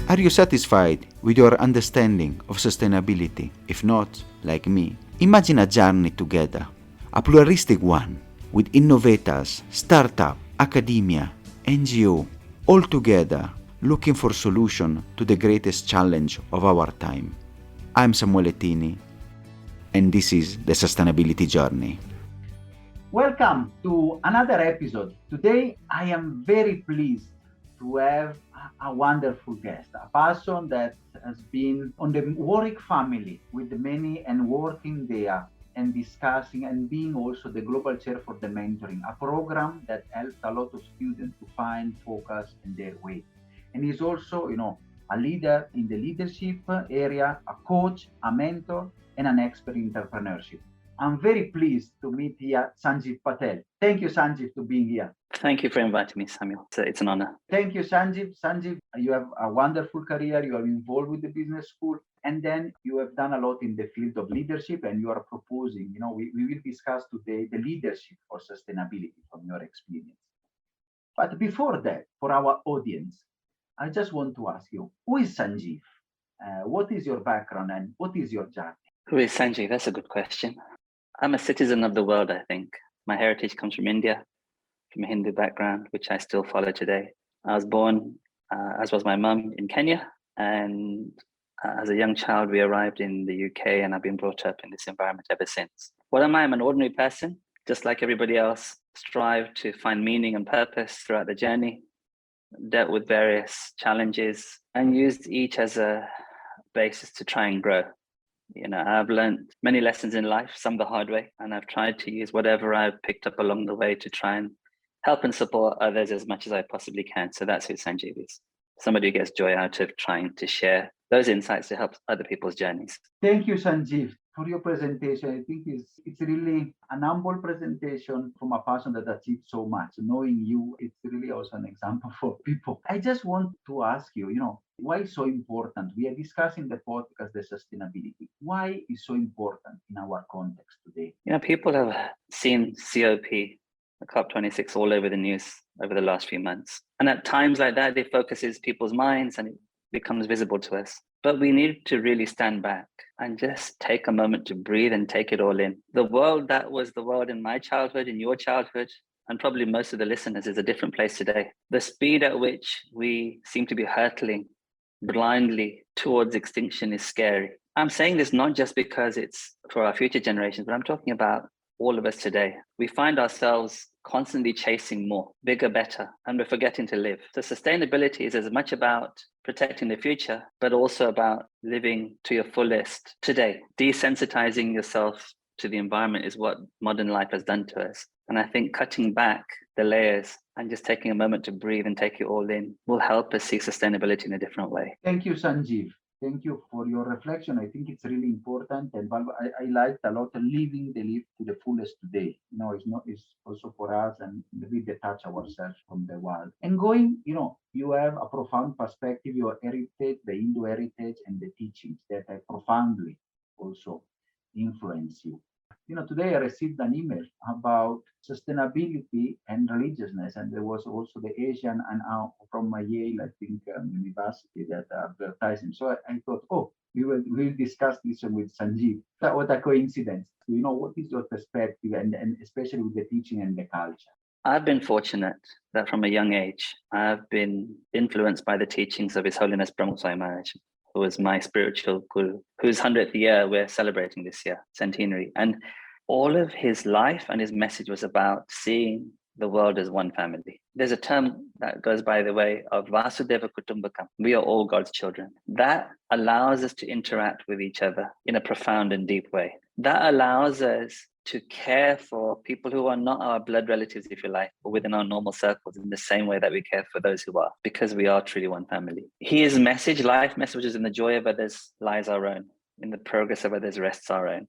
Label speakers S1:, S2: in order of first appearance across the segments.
S1: Are you satisfied with your understanding of sustainability? If not, like me, imagine a journey together, a pluralistic one, with innovators, startup, academia, NGO, all together looking for solution to the greatest challenge of our time. I'm Samuele Tini, and this is the Sustainability Journey.
S2: Welcome to another episode. Today, I am very pleased to have a wonderful guest, a person that has been on the Warwick family with many and working there and discussing and being also the global chair for the mentoring, a program that helps a lot of students to find focus in their way. And he's also, a leader in the leadership area, a coach, a mentor, and an expert in entrepreneurship. I'm very pleased to meet here Sanjiv Patel. Thank you, Sanjiv, for being here.
S3: Thank you for inviting me, Samuel. It's an honor.
S2: Thank you, Sanjiv. Sanjiv, you have a wonderful career. You are involved with the business school, and then you have done a lot in the field of leadership, and you are proposing, we will discuss today the leadership for sustainability from your experience. But before that, for our audience, I just want to ask you, who is Sanjiv? What is your background and what is your journey?
S3: Who is Sanjiv? That's a good question. I'm a citizen of the world, I think. My heritage comes from India, from a Hindu background, which I still follow today. I was born, as was my mum, in Kenya. And as a young child, we arrived in the UK, and I've been brought up in this environment ever since. What am I? I'm an ordinary person, just like everybody else. Strive to find meaning and purpose throughout the journey, dealt with various challenges, and used each as a basis to try and grow. I've learned many lessons in life, some the hard way, and I've tried to use whatever I've picked up along the way to try and help and support others as much as I possibly can. So that's who Sanjiv is. Somebody who gets joy out of trying to share those insights to help other people's journeys.
S2: Thank you, Sanjiv, for your presentation. I think it's really an humble presentation from a person that achieved so much. Knowing you, it's really also an example for people. I just want to ask you, why is so important? We are discussing the podcast, the sustainability. Why is so important in our context today?
S3: People have seen COP, the COP26, all over the news over the last few months. And at times like that, it focuses people's minds and it becomes visible to us. But we need to really stand back and just take a moment to breathe and take it all in. The world that was the world in my childhood, in your childhood, and probably most of the listeners, is a different place today. The speed at which we seem to be hurtling blindly towards extinction is scary. I'm saying this not just because it's for our future generations, but I'm talking about all of us today. We find ourselves constantly chasing more, bigger, better, and we're forgetting to live. So sustainability is as much about protecting the future, but also about living to your fullest today. Desensitizing yourself to the environment is what modern life has done to us. And I think cutting back the layers and just taking a moment to breathe and take it all in will help us see sustainability in a different way.
S2: Thank you, Sanjiv. Thank you for your reflection. I think it's really important, and I liked a lot living the life to the fullest today. It's also for us, and we detach ourselves from the world. And going, you have a profound perspective, your heritage, the Hindu heritage, and the teachings that have profoundly also influenced you. Today I received an email about sustainability and religiousness, and there was also the Asian and from Yale, I think, university that are advertising. So I thought, we'll discuss this with Sanjiv. What a coincidence. What is your perspective, and especially with the teaching and the culture?
S3: I've been fortunate that from a young age, I've been influenced by the teachings of His Holiness Pramukh Swami Maharaj, who was my spiritual guru, whose 100th year we're celebrating this year, centenary. And all of his life and his message was about seeing the world as one family. There's a term that goes by the way of Vasudeva Kutumbakam. We are all God's children. That allows us to interact with each other in a profound and deep way. That allows us to care for people who are not our blood relatives, if you like, or within our normal circles in the same way that we care for those who are, because we are truly one family. His message, life message, is in the joy of others lies our own, in the progress of others rests our own.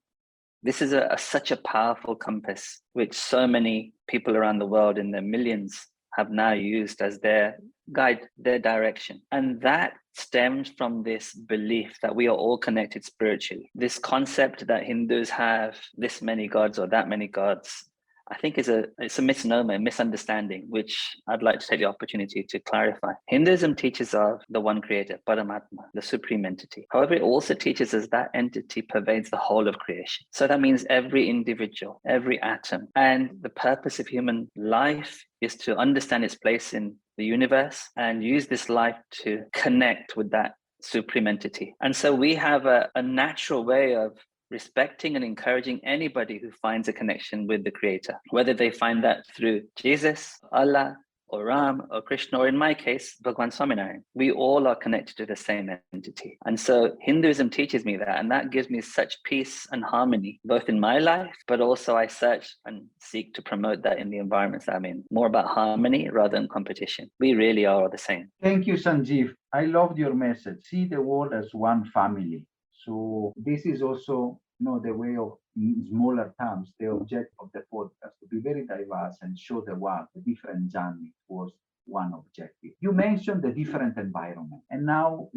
S3: This is such a powerful compass, which so many people around the world in their millions have now used as their guide, their direction. And that stems from this belief that we are all connected spiritually. This concept that Hindus have this many gods or that many gods. I think it's a misnomer, a misunderstanding, which I'd like to take the opportunity to clarify. Hinduism teaches of the one creator, Paramatma, the supreme entity. However, it also teaches us that entity pervades the whole of creation. So that means every individual, every atom. And the purpose of human life is to understand its place in the universe and use this life to connect with that supreme entity. And so we have a natural way of respecting and encouraging anybody who finds a connection with the creator, whether they find that through Jesus, Allah, or Ram, or Krishna, or in my case, Bhagwan Swaminarayan. We all are connected to the same entity. And so Hinduism teaches me that, and that gives me such peace and harmony, both in my life, but also I search and seek to promote that in the environments that I'm in. More about harmony rather than competition. We really are the same.
S2: Thank you, Sanjiv. I loved your message. See the world as one family. So this is also, the way of, in smaller terms, the objective of the podcast, to be very diverse and show the world the different journey towards one objective. You mentioned the different environment, and now,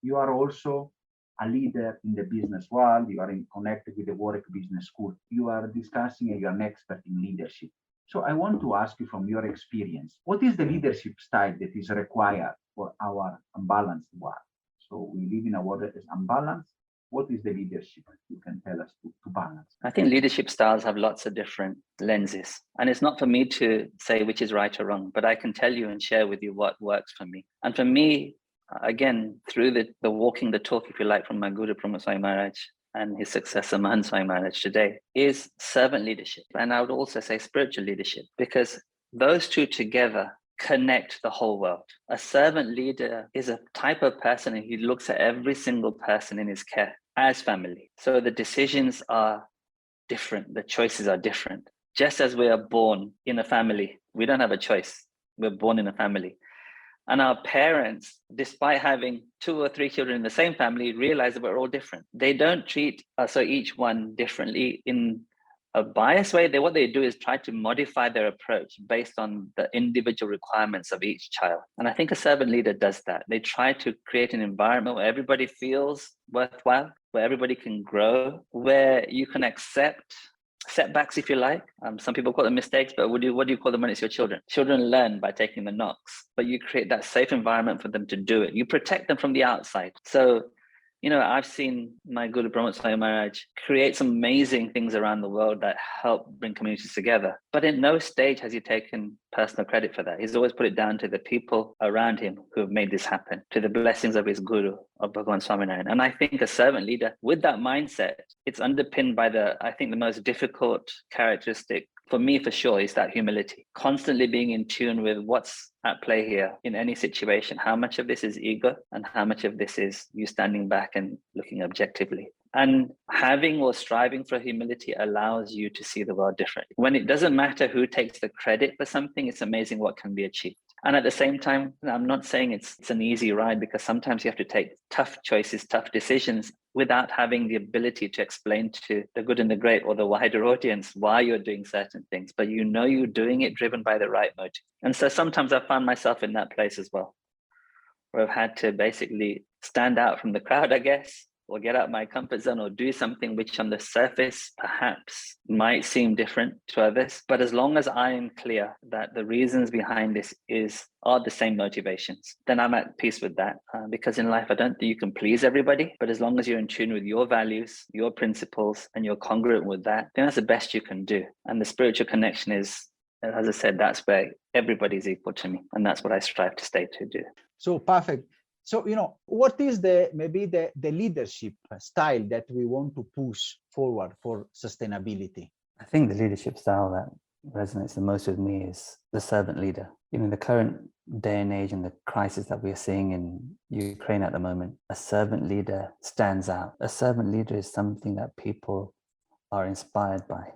S2: you are also a leader in the business world. You are connected with the Warwick Business School. You are discussing and you are an expert in leadership. So I want to ask you, from your experience, what is the leadership style that is required for our unbalanced world? So we live in a world that is unbalanced. What is the leadership you can tell us to balance?
S3: I think leadership styles have lots of different lenses. And it's not for me to say which is right or wrong, but I can tell you and share with you what works for me. And for me, again, through the walking the talk, if you like, from my Guru Pramukh Swami Maharaj and his successor Mahant Swami Maharaj today, is servant leadership. And I would also say spiritual leadership, because those two together connect the whole world. A servant leader is a type of person and he looks at every single person in his care as family. So the decisions are different, the choices are different. Just as we are born in a family, we don't have a choice. We're born in a family. And our parents, despite having 2 or 3 children in the same family, realize that we're all different. They don't treat us or each one differently in a biased way. What they do is try to modify their approach based on the individual requirements of each child. And I think a servant leader does that. They try to create an environment where everybody feels worthwhile, where everybody can grow, where you can accept setbacks, if you like. Some people call them mistakes, but what do you call them when it's your children? Children learn by taking the knocks, but you create that safe environment for them to do it. You protect them from the outside. So, I've seen my Guru Pramukh Swami Maharaj create some amazing things around the world that help bring communities together. But in no stage has he taken personal credit for that. He's always put it down to the people around him who have made this happen, to the blessings of his Guru, of Bhagwan Swaminarayan. And I think a servant leader with that mindset, it's underpinned by the most difficult characteristic for me, for sure, is that humility. Constantly being in tune with what's at play here in any situation. How much of this is ego and how much of this is you standing back and looking objectively. And having or striving for humility allows you to see the world differently. When it doesn't matter who takes the credit for something, it's amazing what can be achieved. And at the same time, I'm not saying it's an easy ride, because sometimes you have to take tough choices, tough decisions, without having the ability to explain to the good and the great or the wider audience why you're doing certain things. But you're doing it driven by the right motive. And so sometimes I found myself in that place as well, where I've had to basically stand out from the crowd, I guess, or get out my comfort zone, or do something which on the surface perhaps might seem different to others. But as long as I am clear that the reasons behind this are the same motivations, then I'm at peace with that. Because in life, I don't think you can please everybody, but as long as you're in tune with your values, your principles, and you're congruent with that, then that's the best you can do. And the spiritual connection is, as I said, that's where everybody's equal to me. And that's what I strive to stay to do.
S4: So perfect. So, what is the leadership style that we want to push forward for sustainability?
S5: I think the leadership style that resonates the most with me is the servant leader. In the current day and age and the crisis that we are seeing in Ukraine at the moment, a servant leader stands out. A servant leader is something that people are inspired by.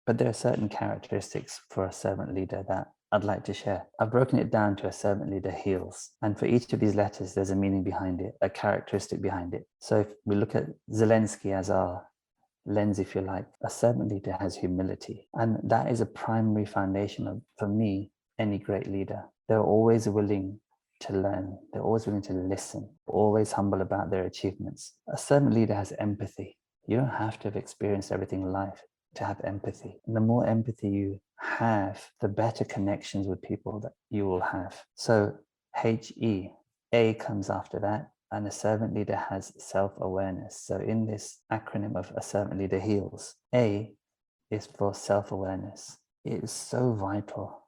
S5: But there are certain characteristics for a servant leader that I'd like to share. I've broken it down to a servant leader H.E.A.L.S. And for each of these letters, there's a meaning behind it, a characteristic behind it. So if we look at Zelensky as our lens, if you like, a servant leader has humility. And that is a primary foundation of, for me, any great leader. They're always willing to learn. They're always willing to listen, always humble about their achievements. A servant leader has empathy. You don't have to have experienced everything in life to have empathy. And the more empathy you have, the better connections with people that you will have. So H-E, A comes after that, and a servant leader has self-awareness. So in this acronym of a servant leader heals, A is for self-awareness. It is so vital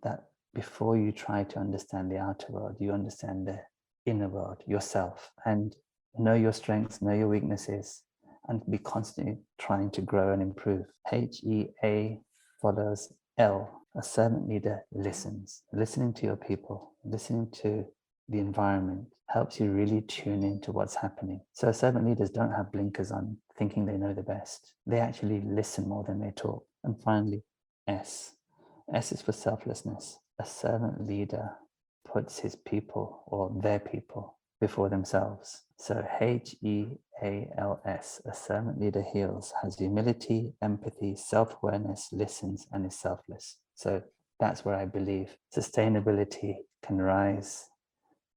S5: that before you try to understand the outer world, you understand the inner world, yourself, and know your strengths, know your weaknesses, and be constantly trying to grow and improve. H-E-A follows L. A servant leader listens. Listening to your people, listening to the environment helps you really tune into what's happening. So servant leaders don't have blinkers on thinking they know the best. They actually listen more than they talk. And finally, S. S is for selflessness. A servant leader puts his people or their people before themselves. So H-E-A-L-S, a servant leader heals, has humility, empathy, self-awareness, listens, and is selfless. So that's where I believe sustainability can rise,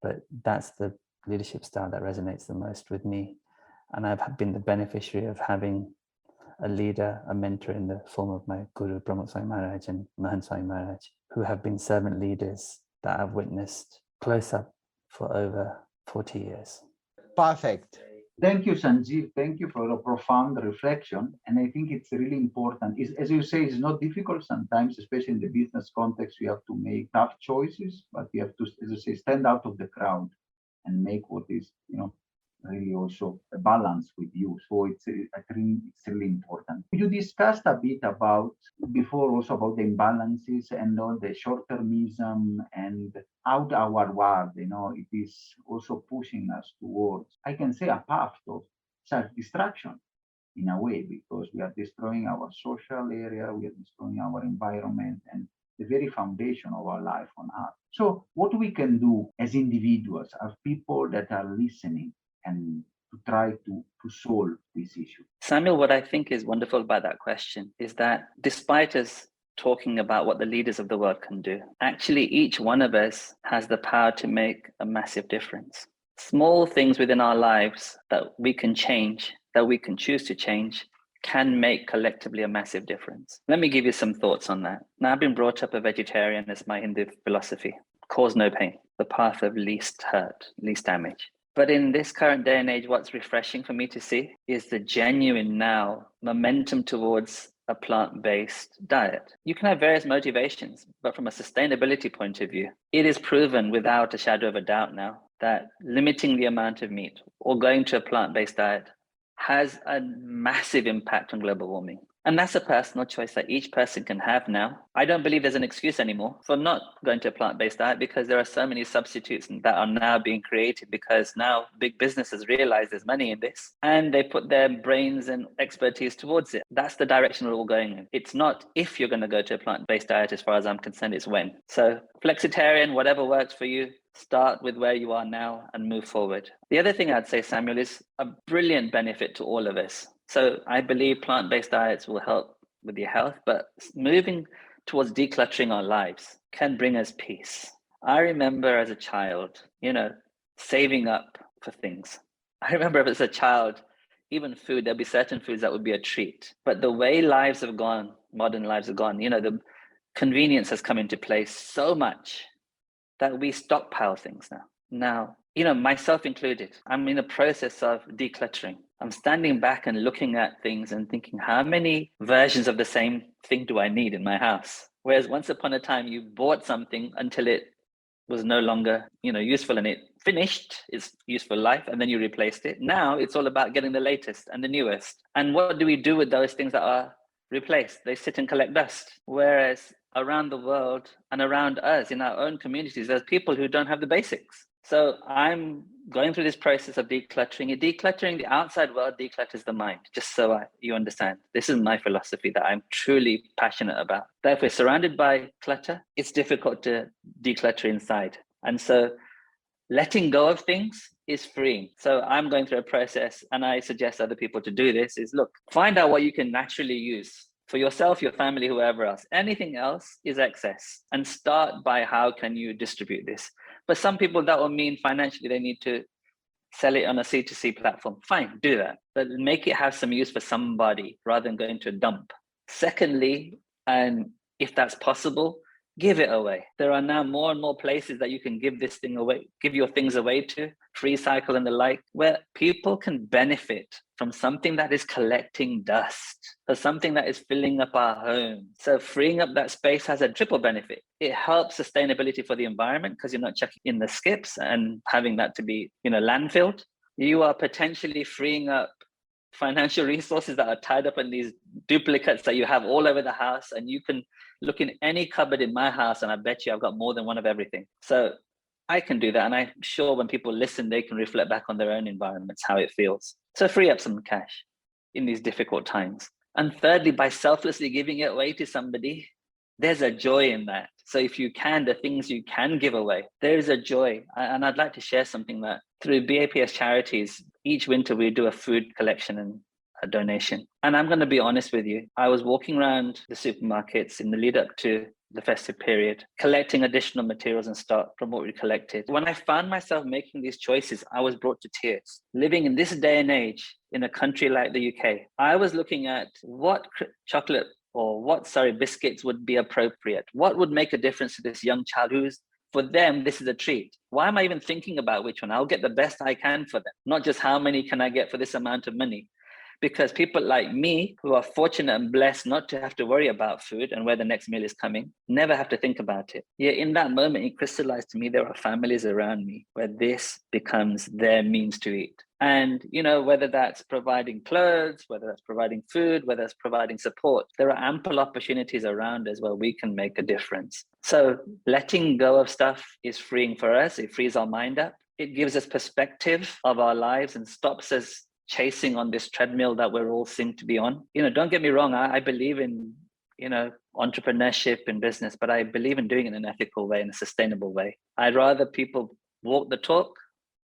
S5: but that's the leadership style that resonates the most with me. And I've been the beneficiary of having a leader, a mentor in the form of my Guru, Pramukh Swami Maharaj and Mahant Swami Maharaj, who have been servant leaders that I've witnessed close up for over 40 years.
S4: Perfect.
S2: Thank you, Sanjiv. Thank you for a profound reflection. And I think it's really important. As you say, it's not difficult sometimes, especially in the business context. We have to make tough choices, but we have to, as I say, stand out of the crowd and make what is, really also a balance with you. So I think it's really important. You discussed a bit about before also about the imbalances and all the short-termism and how our world, it is also pushing us towards, I can say, a path of self-destruction in a way, because we are destroying our social area, we are destroying our environment and the very foundation of our life on earth. So what we can do as individuals, as people that are listening, and to try to solve this issue.
S3: Samuel, what I think is wonderful about that question is that despite us talking about what the leaders of the world can do, actually each one of us has the power to make a massive difference. Small things within our lives that we can change, that we can choose to change, can make collectively a massive difference. Let me give you some thoughts on that. Now, I've been brought up a vegetarian as my Hindu philosophy. Cause no pain, the path of least hurt, least damage. But in this current day and age, what's refreshing for me to see is the genuine now momentum towards a plant-based diet. You can have various motivations, but from a sustainability point of view, it is proven without a shadow of a doubt now that limiting the amount of meat or going to a plant-based diet has a massive impact on global warming. And that's a personal choice that each person can have now. I don't believe there's an excuse anymore for not going to a plant-based diet, because there are so many substitutes that are now being created, because now big businesses realize there's money in this and they put their brains and expertise towards it. That's the direction we're all going in. It's not if you're going to go to a plant-based diet, as far as I'm concerned, it's when. So flexitarian, whatever works for you, start with where you are now and move forward. The other thing I'd say, Samuel, is a brilliant benefit to all of us. So I believe plant-based diets will help with your health, but moving towards decluttering our lives can bring us peace. I remember as a child, saving up for things. I remember as a child, even food, there'll be certain foods that would be a treat. But the way lives have gone, modern lives have gone, the convenience has come into place so much that we stockpile things now. Myself included, I'm in a process of decluttering. I'm standing back and looking at things and thinking, how many versions of the same thing do I need in my house? Whereas once upon a time, you bought something until it was no longer, useful, and it finished its useful life, and then you replaced it. Now it's all about getting the latest and the newest. And what do we do with those things that are replaced? They sit and collect dust. Whereas around the world and around us in our own communities, there's people who don't have the basics. So I'm going through this process of decluttering. Decluttering the outside world declutters the mind, just so you understand. This is my philosophy that I'm truly passionate about. That if we're surrounded by clutter, it's difficult to declutter inside. And so letting go of things is freeing. So I'm going through a process, and I suggest other people to do this, is look, find out what you can naturally use for yourself, your family, whoever else. Anything else is excess. And start by how can you distribute this? For some people, that will mean financially they need to sell it on a C2C platform. Fine, do that. But make it have some use for somebody rather than going to a dump. Secondly, and if that's possible, give it away. There are now more and more places that you can give this thing away, give your things away to, free cycle and the like, where people can benefit from something that is collecting dust or something that is filling up our home. So freeing up that space has a triple benefit. It helps sustainability for the environment because you're not chucking in the skips and having that to be, landfilled. You are potentially freeing up financial resources that are tied up in these duplicates that you have all over the house, and you can look in any cupboard in my house and I bet you I've got more than one of everything. So I can do that, and I'm sure when people listen they can reflect back on their own environments, how it feels. So free up some cash in these difficult times. And thirdly, by selflessly giving it away to somebody, there's a joy in that. So if you can, the things you can give away, there is a joy. And I'd like to share something that through BAPS charities, each winter we do a food collection and a donation. And I'm going to be honest with you, I was walking around the supermarkets in the lead up to the festive period, collecting additional materials and stock from what we collected. When I found myself making these choices, I was brought to tears. Living in this day and age in a country like the UK, I was looking at what chocolate or biscuits would be appropriate. What would make a difference to this young child who's, for them, this is a treat. Why am I even thinking about which one? I'll get the best I can for them, not just how many can I get for this amount of money. Because people like me, who are fortunate and blessed not to have to worry about food and where the next meal is coming, never have to think about it. Yet in that moment, it crystallized to me, there are families around me where this becomes their means to eat. And, whether that's providing clothes, whether that's providing food, whether it's providing support, there are ample opportunities around us where we can make a difference. So letting go of stuff is freeing for us. It frees our mind up. It gives us perspective of our lives and stops us chasing on this treadmill that we're all seem to be on. Don't get me wrong. I believe in, entrepreneurship and business, but I believe in doing it in an ethical way, in a sustainable way. I'd rather people walk the talk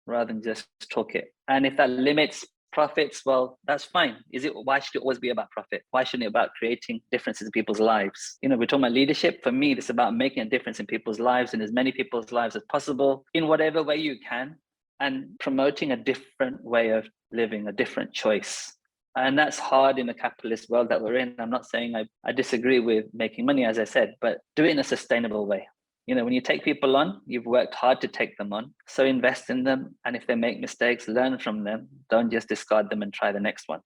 S3: rather than just talk it. And if that limits profits, well, that's fine. Why should it always be about profit? Why shouldn't it be about creating differences in people's lives? We're talking about leadership. For me, it's about making a difference in people's lives, in as many people's lives as possible, in whatever way you can, and promoting a different way of living, a different choice. And that's hard in the capitalist world that we're in. I'm not saying I disagree with making money, as I said, but do it in a sustainable way. When you take people on, you've worked hard to take them on. So invest in them. And if they make mistakes, learn from them. Don't just discard them and try the next one.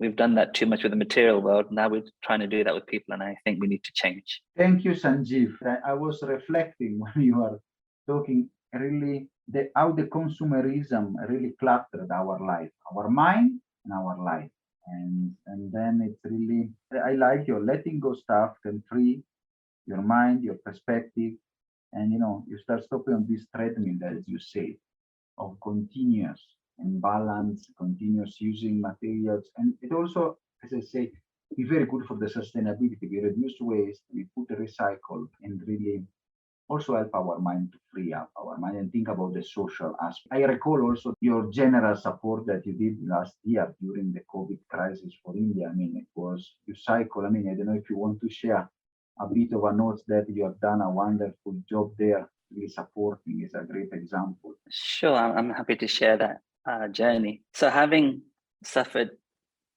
S3: We've done that too much with the material world. Now we're trying to do that with people. And I think we need to change.
S2: Thank you, Sanjiv. I was reflecting when you were talking, really, how the consumerism really cluttered our life, our mind and our life. And then it's really, I like your letting go stuff can free your mind, your perspective. And you start stopping on this treadmill, as you say, of continuous imbalance, continuous using materials. And it also, as I say, is very good for the sustainability. We reduce waste, we put a recycle, and really also help our mind to free up our mind and think about the social aspect. I recall also your general support that you did last year during the COVID crisis for India. It was, you cycle. I don't know if you want to share a bit of a note that you have done a wonderful job there, really supporting is a great example.
S3: Sure, I'm happy to share that journey. So having suffered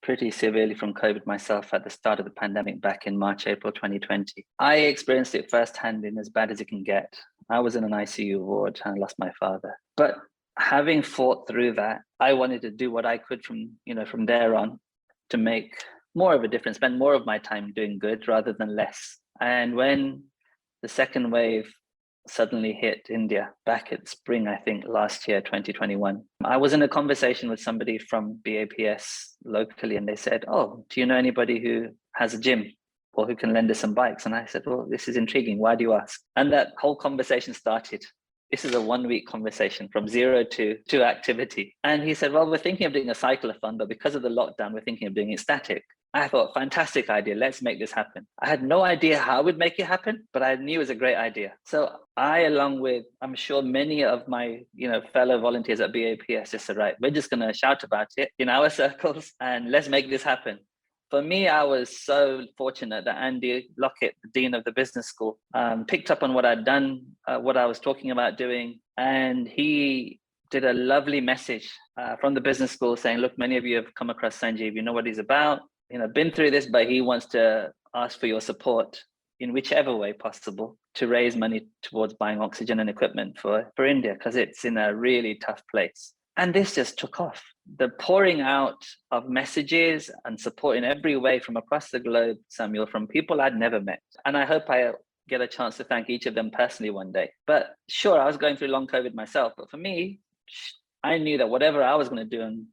S3: pretty severely from COVID myself at the start of the pandemic back in March, April 2020, I experienced it firsthand in as bad as it can get. I was in an ICU ward and I lost my father. But having fought through that, I wanted to do what I could from there on to make more of a difference, spend more of my time doing good rather than less. And when the second wave suddenly hit India back at spring, I think last year, 2021, I was in a conversation with somebody from BAPS locally, and they said, "Oh, do you know anybody who has a gym or who can lend us some bikes?" And I said, "Well, this is intriguing. Why do you ask?" And that whole conversation started. This is a 1-week conversation from zero to activity. And he said, "Well, we're thinking of doing a cycle-a-thon, but because of the lockdown, we're thinking of doing it static." I thought, fantastic idea. Let's make this happen. I had no idea how we'd make it happen, but I knew it was a great idea. So I, along with, I'm sure many of my, fellow volunteers at BAPS, just said, right, we're just going to shout about it in our circles and let's make this happen. For me, I was so fortunate that Andy Lockett, the Dean of the Business School, picked up on what I'd done, what I was talking about doing, and he did a lovely message from the business school saying, look, many of you have come across Sanjiv, you know what he's about. been through this, but he wants to ask for your support in whichever way possible to raise money towards buying oxygen and equipment for India, because it's in a really tough place. And this just took off. The pouring out of messages and support in every way from across the globe, Samuel, from people I'd never met. And I hope I get a chance to thank each of them personally one day. But sure, I was going through long COVID myself, but for me, I knew that whatever I was going to do and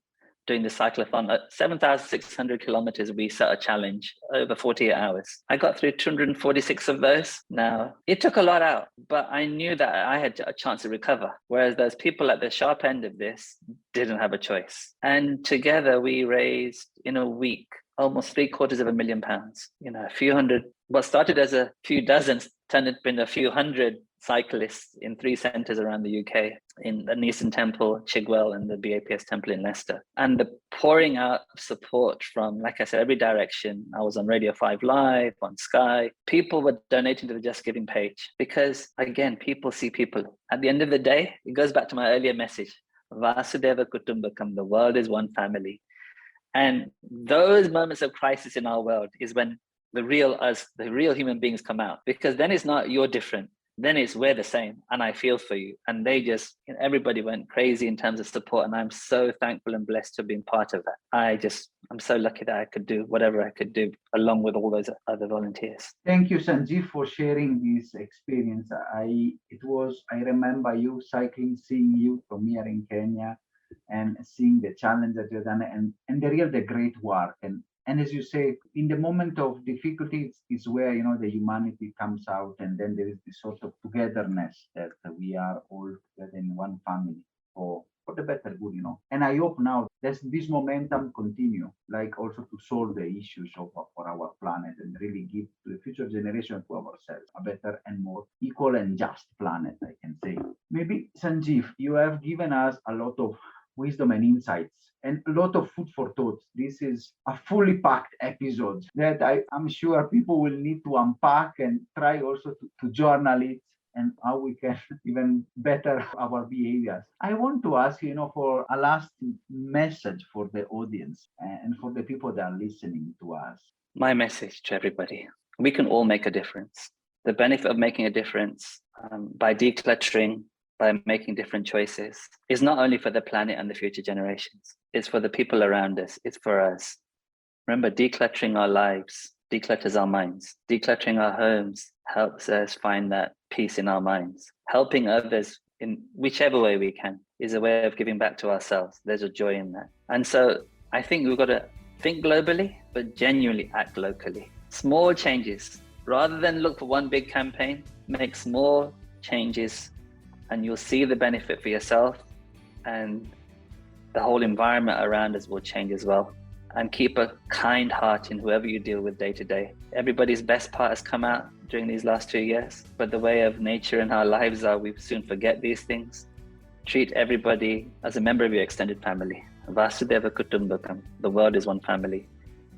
S3: doing the cyclothon at 7,600 kilometers, we set a challenge over 48 hours. I got through 246 of those. Now, it took a lot out, but I knew that I had a chance to recover. Whereas those people at the sharp end of this didn't have a choice. And together we raised in a week, almost £750,000. A few hundred, what started as a few dozen turned into a few hundred cyclists in 3 centres around the UK, in the Nisan Temple, H.E.A.L.S, and the BAPS Temple in Leicester. And the pouring out of support from, like I said, every direction. I was on Radio 5 Live, on Sky. People were donating to the Just Giving page because, again, people see people. At the end of the day, it goes back to my earlier message, Vasudeva Kutumbakam, the world is one family. And those moments of crisis in our world is when the real us, the real human beings come out, because then it's not you're different. Then it's we're the same and I feel for you. And they just, everybody went crazy in terms of support. And I'm so thankful and blessed to have been part of that. I'm so lucky that I could do whatever I could do along with all those other volunteers.
S2: Thank you, Sanjiv, for sharing this experience. I remember you cycling, seeing you from here in Kenya and seeing the challenge that you've done and the great work. And as you say, in the moment of difficulty, is where, the humanity comes out, and then there is this sort of togetherness that we are all together in one family for the better good, And I hope now that this momentum continue, like also to solve the issues for our planet and really give to the future generation, to ourselves, a better and more equal and just planet, I can say. Maybe, Sanjiv, you have given us a lot of wisdom and insights and a lot of food for thought. This is a fully packed episode that I'm sure people will need to unpack and try also to journal it and how we can even better our behaviors. I want to ask you, for a last message for the audience and for the people that are listening to us.
S3: My message to everybody, we can all make a difference. The benefit of making a difference by decluttering, by making different choices, is not only for the planet and the future generations, it's for the people around us, it's for us. Remember, decluttering our lives declutters our minds. Decluttering our homes helps us find that peace in our minds. Helping others in whichever way we can is a way of giving back to ourselves. There's a joy in that. And so I think we've got to think globally, but genuinely act locally. Small changes, rather than look for one big campaign, make small changes and you'll see the benefit for yourself, and the whole environment around us will change as well. And keep a kind heart in whoever you deal with day to day. Everybody's best part has come out during these last 2 years, but the way of nature and our lives are, we soon forget these things. Treat everybody as a member of your extended family. Vasudeva Kutumbakam, the world is one family.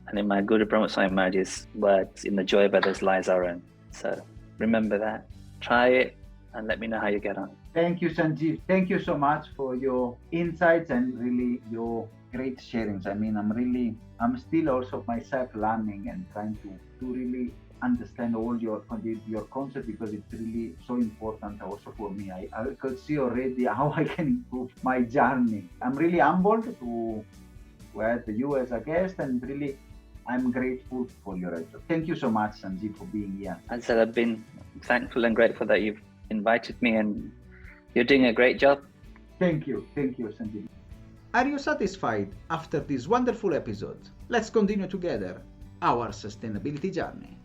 S3: And in my Guru Pramukh Swami Maharaj's words, in the joy of others lies our own. So remember that, try it, and let me know how you get on.
S2: Thank you, Sanjiv. Thank you so much for your insights and really your great sharings. I mean, I'm still also myself learning and trying to really understand all your concept, because it's really so important also for me. I could see already how I can improve my journey. I'm really humbled to have you as a guest, and really I'm grateful for your effort. Thank you so much, Sanjiv, for being here.
S3: As I said, I've been thankful and grateful that you've invited me, and you're doing a great job.
S2: Thank you, Sanjiv.
S4: Are you satisfied after this wonderful episode? Let's continue together our sustainability journey.